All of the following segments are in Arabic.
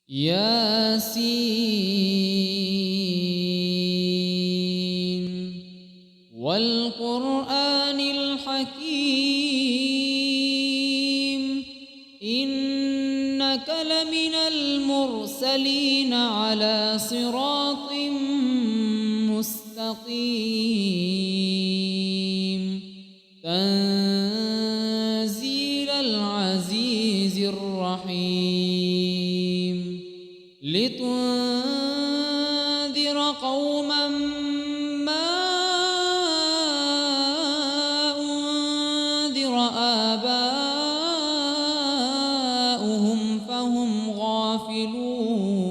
ياسين والقرآن الحكيم إنك لمن المرسلين على صراط مستقيم تنزيل العزيز الرحيم لتنذر قوما ما أنذر آباؤهم فهم غافلون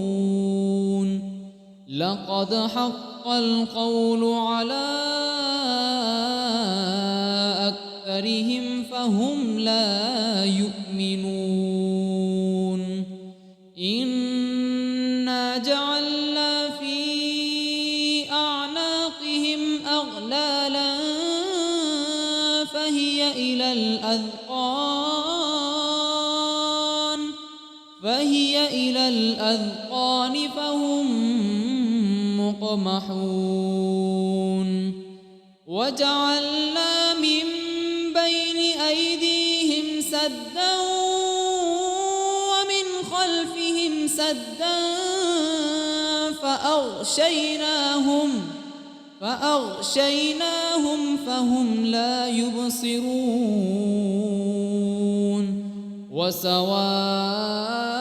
لقد حق القول على أكثرهم فهم لا يؤمنون إنا جعلنا في أعناقهم أغلالا فهي إلى الأذقان فهم مقمحون وجعلنا من بين أيديهم سدا ومن خلفهم سدا فأغشيناهم فهم لا يبصرون وسواء